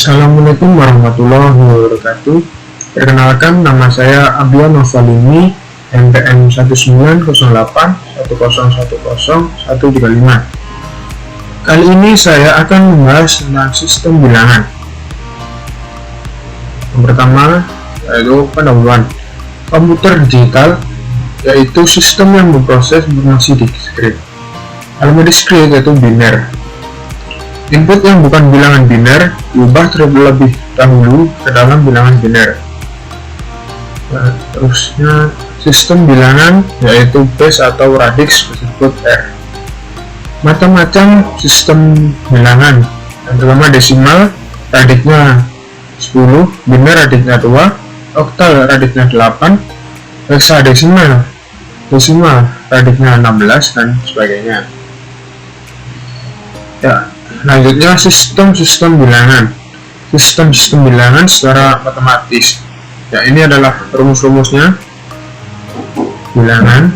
Assalamualaikum warahmatullahi wabarakatuh. Perkenalkan, nama saya Abdullah Novalini, NPM 190810101135. Kali ini saya akan membahas tentang sistem bilangan. Yang pertama yaitu pendahuluan komputer digital, yaitu sistem yang memproses informasi diskrit. Elemen diskrit yaitu biner. Input yang bukan bilangan biner diubah terlebih dahulu ke dalam bilangan biner. Terusnya sistem bilangan yaitu base atau radix disebut R. Macam-macam sistem bilangan. Yang pertama desimal, radixnya 10, biner radixnya 2, oktal radixnya 8, hexadesimal, desimal radixnya 16 dan sebagainya. Ya, selanjutnya sistem bilangan. Sistem bilangan secara matematis. Ya, ini adalah rumus-rumusnya. Bilangan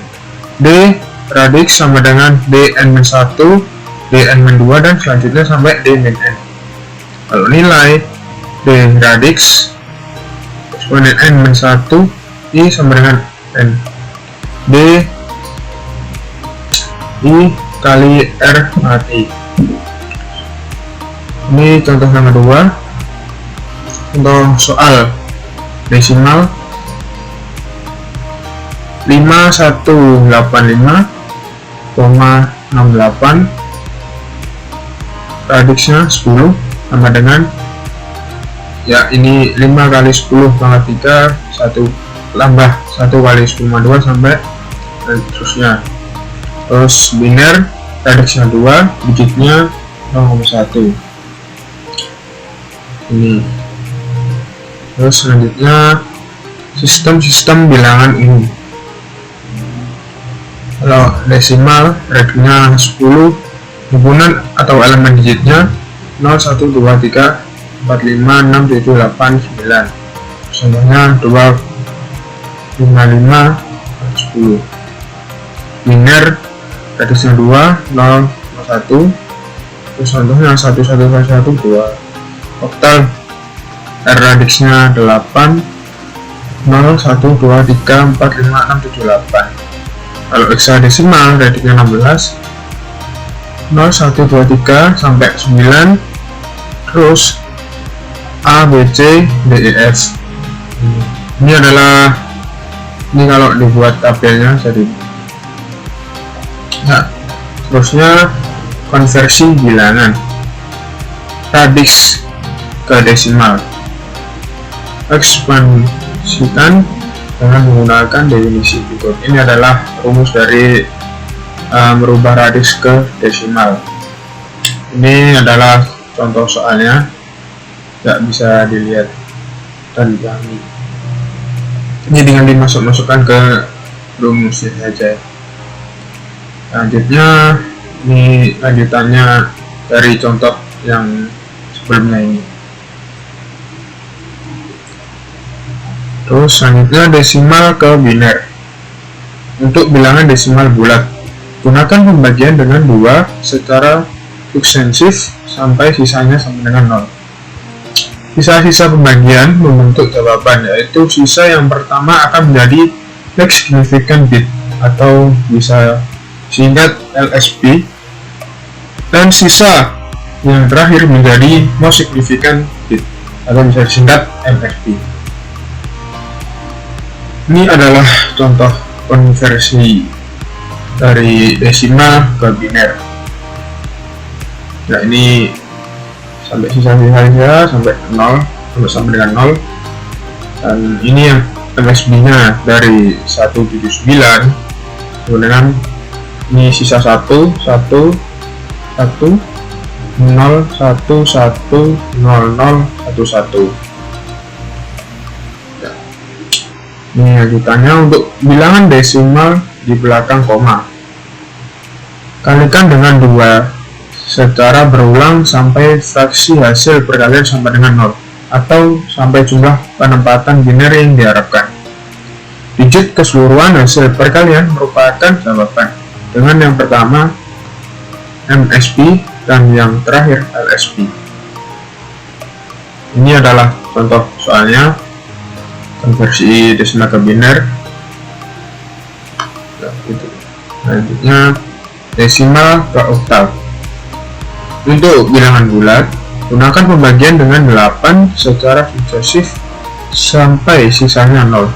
D radix sama dengan dn-1, dn-2 dan selanjutnya sampai d-n. Kalau nilai D radix eksponen n-1 I sama dengan n. D I kali R mati. Ini contoh yang kedua, contoh soal desimal 5185,68, radixnya 10 sama dengan, ya ini 5 kali 10 pangkat 3 1 tambah 1 kali 10,2 sampai dan terusnya. Terus biner radixnya 2, digitnya 0,1 ini. Terus selanjutnya sistem bilangan ini. Kalau desimal radixnya 10, hubungan atau elemen digitnya 0, 1, 2, 3, 4, 5, 6, 7, 8, 9. Contohnya 2, 5, 5, 10. Biner radixnya 2, 0, 1. Terus contohnya 1, 1, 1, 2. Oktal R radixnya 8, 0, 1, 2, 3, 4, 5, 6, 7, 8. Kalau hexadesimal radixnya 16, 0, 1, 2, 3 sampai 9. Terus A, B, C, D, E, F. Ini kalau dibuat tabelnya jadi. Nah, terusnya konversi bilangan. Radix ke desimal, ekspansikan dengan menggunakan definisi berikut. Ini adalah rumus dari merubah radix ke desimal. Ini adalah contoh soalnya, tidak bisa dilihat dan dipahami. Ini dengan dimasukkan ke rumusnya saja. Selanjutnya ini lanjutannya dari contoh yang sebelumnya ini. Terus selanjutnya desimal ke biner. Untuk bilangan desimal bulat, gunakan pembagian dengan 2 secara suksesif sampai sisanya sama dengan 0. Sisa-sisa pembagian membentuk jawaban, yaitu sisa yang pertama akan menjadi least significant bit atau bisa singkat LSB, dan sisa yang terakhir menjadi most significant bit atau bisa disingkat MSB. Ini adalah contoh konversi dari desimal ke biner. Nah, ini sampai sisa-sisanya sampai 0, sampai dengan 0. Dan ini yang MSB-nya dari 179 dengan ini sisa 1, 1, 1, 0, 1, 1, 0, 0, 1, 1. Ya. Ini lanjutannya untuk bilangan desimal di belakang koma. Kalikan dengan 2 secara berulang sampai fraksi hasil perkalian sampai dengan 0 atau sampai jumlah penempatan biner yang diharapkan. Digit keseluruhan hasil perkalian merupakan jawaban dengan yang pertama MSB dan yang terakhir LSB. Ini adalah contoh soalnya konversi desimal ke biner. Selanjutnya desimal ke oktal. Untuk bilangan bulat, gunakan pembagian dengan 8 secara suksesif sampai sisanya 0.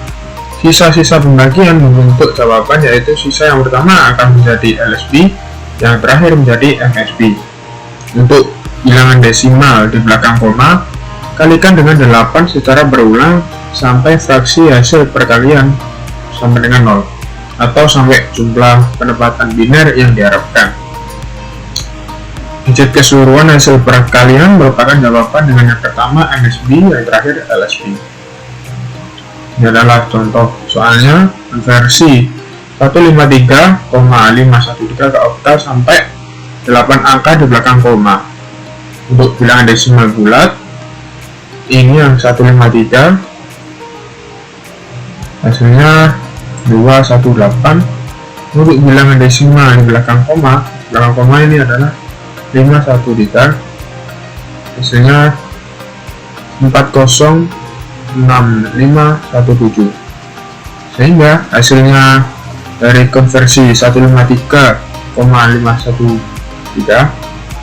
Sisa-sisa pembagian membentuk jawaban, yaitu sisa yang pertama akan menjadi LSB, yang terakhir menjadi MSB. Untuk bilangan desimal di belakang koma, kalikan dengan 8 secara berulang sampai fraksi hasil perkalian sampai dengan 0, atau sampai jumlah penempatan biner yang diharapkan. Digit keseluruhan hasil perkalian merupakan jawaban dengan yang pertama MSB, yang terakhir LSB. Ini adalah contoh soalnya konversi 153,513 ke oktal sampai 8 angka di belakang koma. Untuk bilangan desimal bulat, ini yang 153, hasilnya 218. Untuk bilangan desimal di belakang koma ini adalah 513, hasilnya 406517. Sehingga hasilnya dari konversi 153,513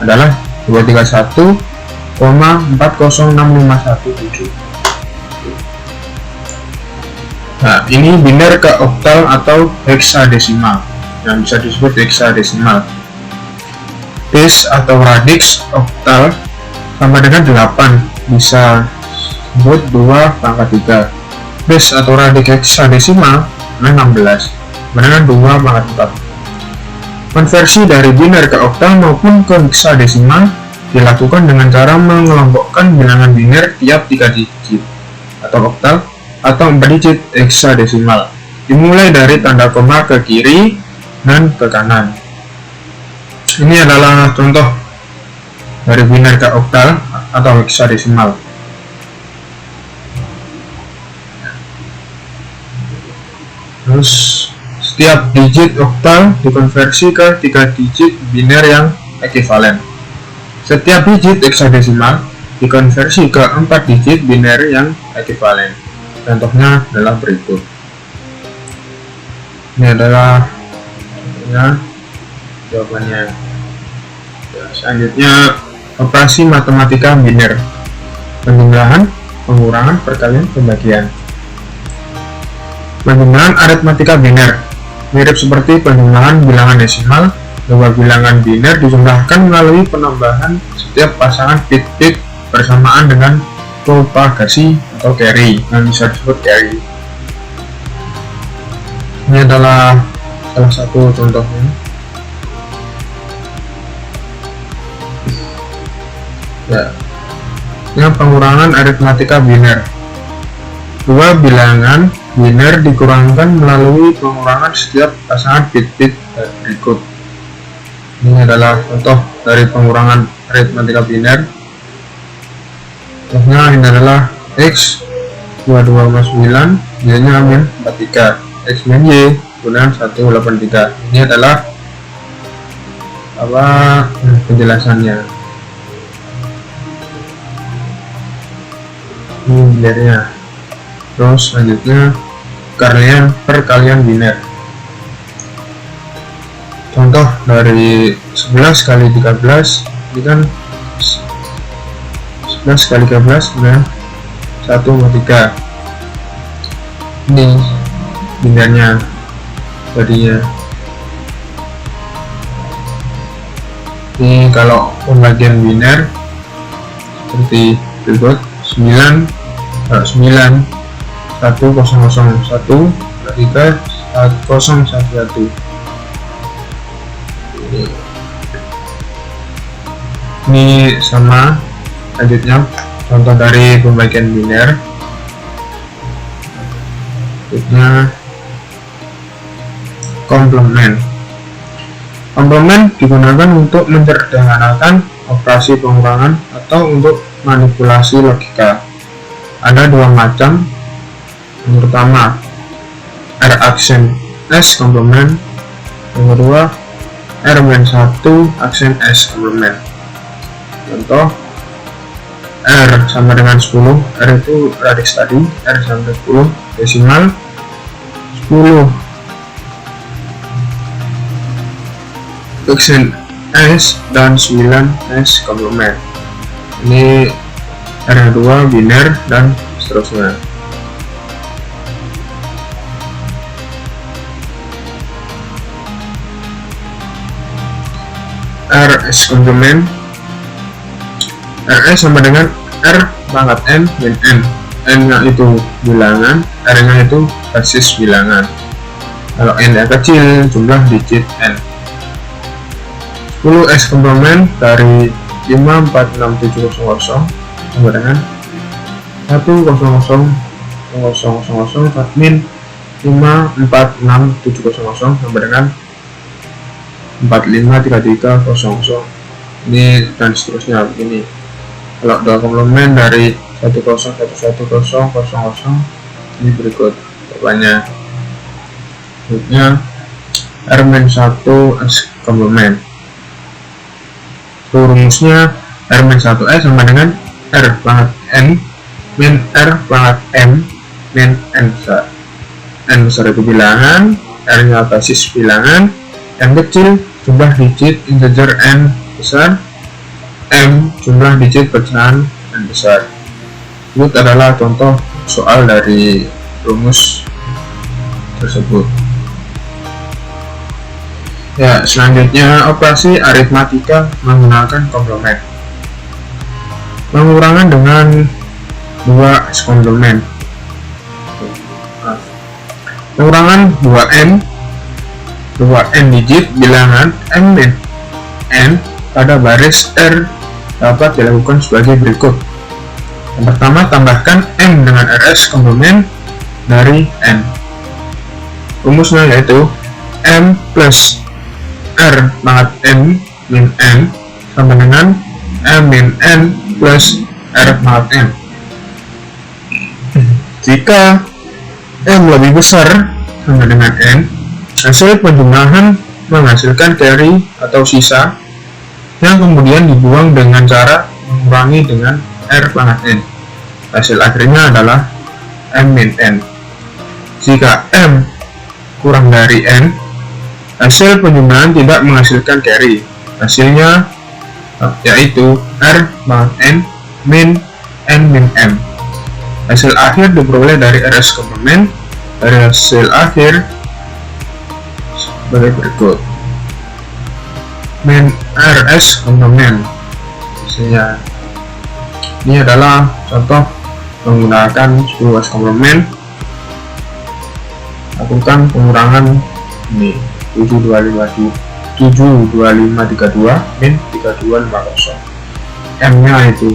adalah 231,406517. Nah, ini biner ke oktal atau heksadesimal, yang bisa disebut heksadesimal. Base atau radix oktal sama dengan 8, bisa disebut 2 pangkat 3. Base atau radix heksadesimal adalah 16, sama dengan 2 pangkat 4. Konversi dari biner ke oktal maupun ke heksadesimal dilakukan dengan cara mengelompokkan bilangan biner tiap 3 digit atau oktal atau 4 digit heksadesimal, dimulai dari tanda koma ke kiri dan ke kanan. Ini adalah contoh dari biner ke oktal atau heksadesimal. Terus setiap digit oktal dikonversi ke 3 digit biner yang ekuivalen. Setiap digit heksadesimal dikonversi ke 4 digit biner yang ekuivalen. Contohnya adalah berikut. Ini adalah jawabannya. Selanjutnya, operasi matematika biner: penjumlahan, pengurangan, perkalian, pembagian. Penjumlahan aritmatika biner mirip seperti penjumlahan bilangan desimal. Dua bilangan biner dijumlahkan melalui penambahan setiap pasangan bit-bit bersamaan dengan propagasi atau carry, yang bisa disebut carry. Ini adalah salah satu contohnya. Ya, yang pengurangan aritmatika biner. Dua bilangan biner dikurangkan melalui pengurangan setiap pasangan bit-bit berikut. Ini adalah contoh dari pengurangan aritmatika biner. Contohnya ini adalah X 22,9, Y-nya min 43, X min Y gunakan 183. Ini adalah penjelasannya. Ini binernya. Terus selanjutnya perkalian biner. Contoh dari 11 kali 13, ini kan 11 kali 13 dengan 1,3. Ini binernya tadinya. Ini kalau pembagian biner seperti berikut: 9 1 0 0 1 3 0 1 1. Ini sama. Selanjutnya contoh dari pembagian biner. Selanjutnya komplement. Komplement digunakan untuk menyederhanakan operasi pengurangan atau untuk manipulasi logika. Ada dua macam. Yang pertama, R aksen S komplement. Yang kedua, R-1 aksen S komplement. Contoh R sama dengan 10, R itu radix tadi, R sampai 10, desimal 10 X S dan 9S komplement. Ini R2 biner dan seterusnya. RS komplement, RS sama dengan R pangkat N min N. N nya itu bilangan, R nya itu basis bilangan. Kalau N nya kecil, jumlah digit N. 10S komplement dari 5467000 sama dengan 1000000 min 5467000 sama dengan 4533000. Ini dan seterusnya begini. Kalau dua komplement dari 1011000 ini berikut jawabannya. Berikutnya R-1S komplement. Rumusnya R-1S sama dengan R pangkat N min R pangkat M min N besar. N besar itu bilangan, R nya basis bilangan, N kecil jumlah digit integer N besar, M jumlah digit pecahan N besar. Itu adalah contoh soal dari rumus tersebut. Ya, selanjutnya operasi aritmatika menggunakan komplement. Pengurangan dengan 2 komplement. Pengurangan 2n digit bilangan m min n pada baris R dapat dilakukan sebagai berikut. Yang pertama, tambahkan m dengan rs komplement dari n. Rumusnya yaitu m plus R pangkat M min N sama dengan M min N plus R pangkat M. Jika M lebih besar sama dengan N, hasil penjumlahan menghasilkan carry atau sisa yang kemudian dibuang dengan cara mengurangi dengan R pangkat N. Hasil akhirnya adalah M min N. Jika M kurang dari N, hasil penjumlahan tidak menghasilkan carry. Hasilnya yaitu R pangkat N min N min M. Hasil akhir diperoleh dari RS komplement. Dari hasil akhir sebagai berikut. Min RS komplement. Hasilnya ini adalah contoh menggunakan 10S komplement. Lakukan pengurangan ini 72532 min 3250. M nya itu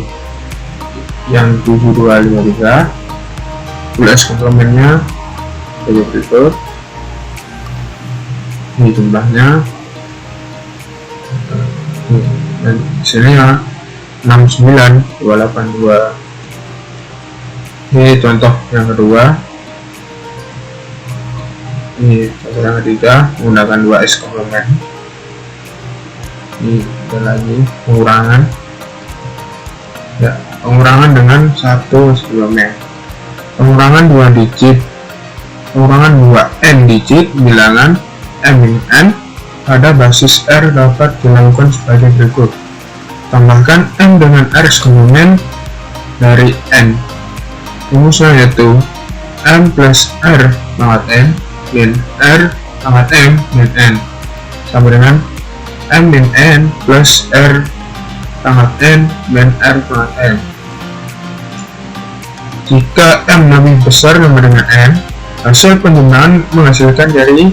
yang 7253. 10S komplementnya sebagai berikut. Ini jumlahnya dan hasilnya 69282. Ini contoh yang kedua. Ini contoh yang ketiga menggunakan 2S komplement. Ini ada lagi pengurangan. Ya, pengurangan dengan 1 komplement. Pengurangan 2 digit. Pengurangan 2n digit bilangan m min n pada basis R dapat dilakukan sebagai berikut. Tambahkan m dengan rs komplement dari n. Rumusnya yaitu m plus r pangkat n min R pangkat M min N sama dengan M min N plus R pangkat N min R pangkat M. Jika M lebih besar sama dengan N, hasil penjumlahan menghasilkan carry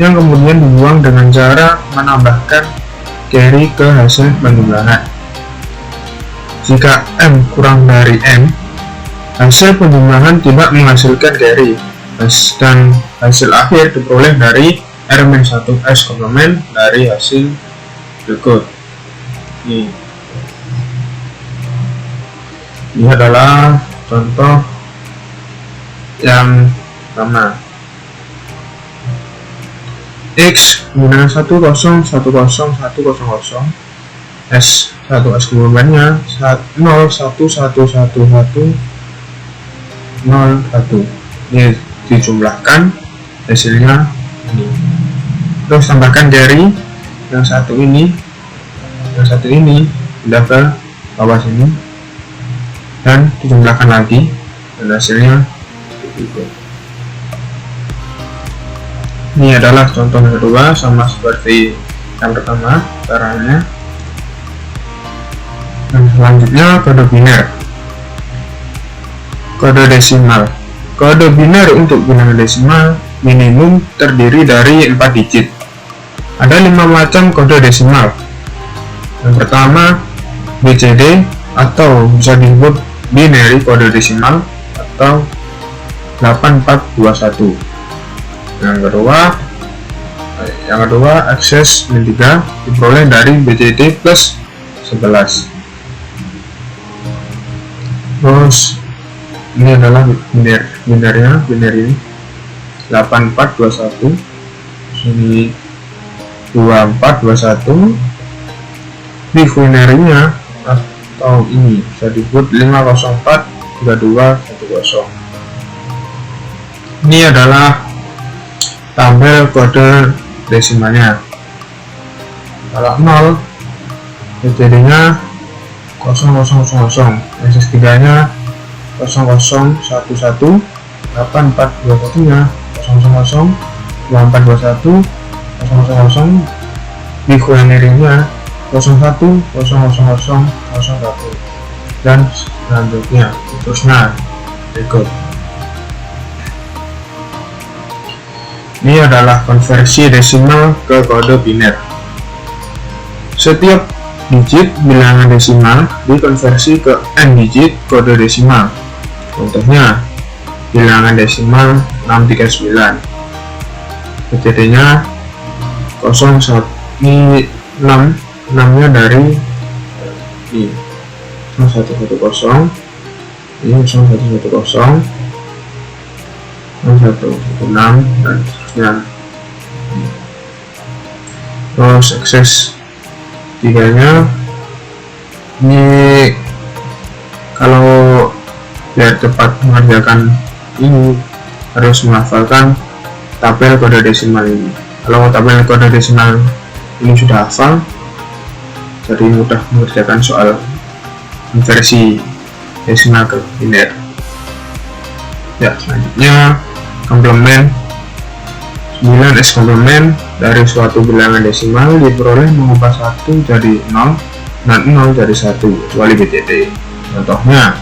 yang kemudian dibuang dengan cara menambahkan carry ke hasil penjumlahan. Jika M kurang dari N, hasil penjumlahan tidak menghasilkan carry dan hasil akhir diperoleh dari R-1S komplement dari hasil berikut. Ini adalah contoh yang pertama. X menggunakan 1010100 S1 S komplemennya 0 1 1 1 1 0 1. Ini dijumlahkan, hasilnya ini. Terus tambahkan dari yang satu ini pindah ke bawah sini dan dijumlahkan lagi, dan hasilnya itu. Ini adalah contoh yang kedua, sama seperti yang pertama caranya. Dan selanjutnya kode biner, kode desimal. Kode biner untuk bilangan desimal minimum terdiri dari 4 digit. Ada 5 macam kode desimal. Yang pertama BCD atau bisa disebut binary kode desimal atau 8421. Yang kedua akses 93 diperoleh dari BCD plus 11. Terus ini adalah binary 8421, sini 2421. Binary-nya atau ini bisa disebut 5043210. Ini adalah tabel kode desimalnya. Kalau 0 BCD-nya 0000, SS3 nya 0011, 8421 nya 00, 2421 000, binary-nya 010001, dan selanjutnya seterusnya berikut. Ini adalah konversi desimal ke kode biner. Setiap digit bilangan desimal dikonversi ke n digit kode desimal. Contohnya bilangan desimal 639, BCD-nya 01, ini 6-nya dari ini 0110, ini 0110, 0116, dan seterusnya. Terus akses 3-nya ini kalau biar cepat mengerjakan ini harus menghafalkan tabel kode desimal ini. Kalau tabel kode desimal ini sudah hafal, jadi mudah mengerjakan soal konversi desimal ke biner. Ya, selanjutnya komplement 9S komplement dari suatu bilangan desimal diperoleh mengubah 1 jadi 0 dan 0 jadi 1 kecuali BCD. Contohnya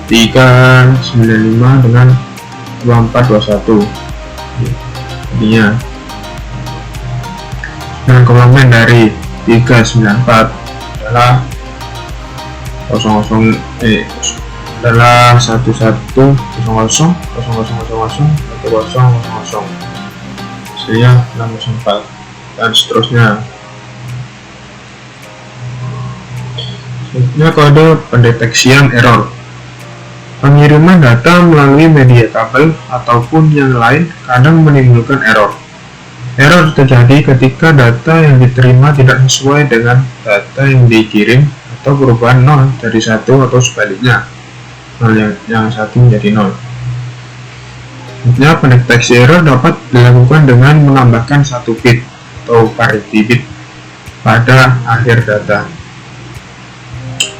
395 dengan 2421. Jadinya dengan komplement dari 394 adalah 00 adalah 1100 0000 hasilnya 604, dan seterusnya. Selanjutnya kode pendeteksian error. Pengiriman data melalui media kabel ataupun yang lain kadang menimbulkan error. Error terjadi ketika data yang diterima tidak sesuai dengan data yang dikirim atau perubahan 0 jadi 1 atau sebaliknya, 0 yang 1 menjadi 0. Selanjutnya pendeteksi error dapat dilakukan dengan menambahkan 1 bit atau parity bit pada akhir data.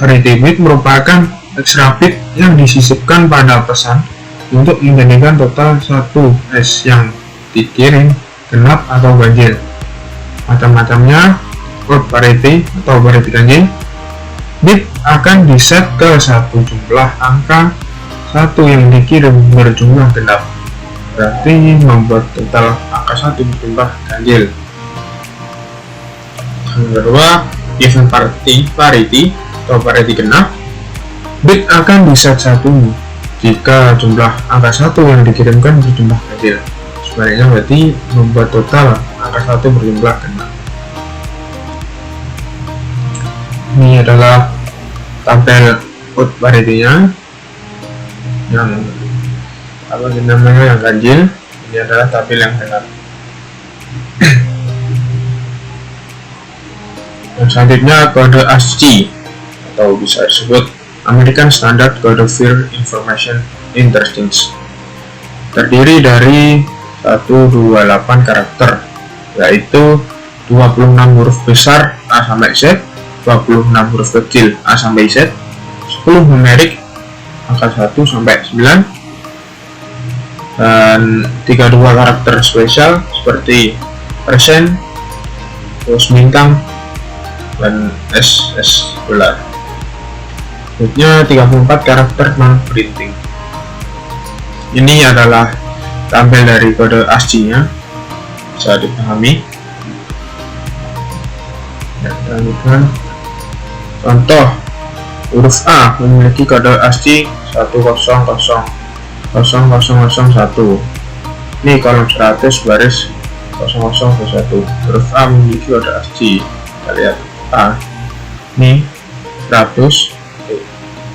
Parity bit merupakan extra bit yang disisipkan pada pesan untuk menjadikan total 1S yang dikirim genap atau ganjil. Macam-macamnya code parity atau parity ganjil. Bit akan diset ke satu jumlah angka 1 yang dikirim berjumlah genap, berarti membuat total angka 1 berjumlah ganjil. Yang kedua, given parity atau parity genap. Bit akan diset 1 jika jumlah angka 1 yang dikirimkan berjumlah ganjil. Sebaliknya berarti membuat total angka 1 berjumlah genap. Ini adalah tabel code parity-nya yang namanya yang ganjil. Ini adalah tabel yang genap. Dan selanjutnya kode ASCII atau bisa disebut American Standard Codified Information Interchange. Terdiri dari 128 karakter, yaitu 26 huruf besar A sampai Z, 26 huruf kecil A sampai Z, 10 numerik angka 1 sampai 9, dan 32 karakter spesial seperti persen, terus bintang, dan SS dolar. Berikutnya 34 karakter non printing. Ini adalah tampil dari kode ASCII-nya, bisa dipahami. Lanjutkan. Contoh, huruf A memiliki kode ASCII 1000001. Ini kolom 100 baris 0001. Huruf A memiliki kode ASCII. Kita lihat A. Ini 100,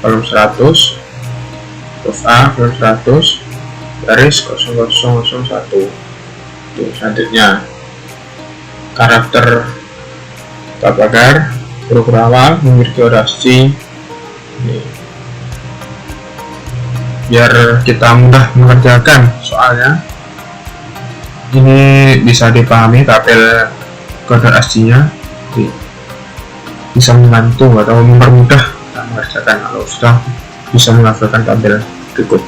kolom 100, huruf A kolom 100 baris 0001. Selanjutnya karakter pagar huruf awal memiliki kode ASCII. Biar kita mudah mengerjakan soalnya, ini bisa dipahami tabel kode ASCII-nya, bisa membantu atau mempermudah kita mengerjakan kalau sudah bisa menghafalkan tabel berikut.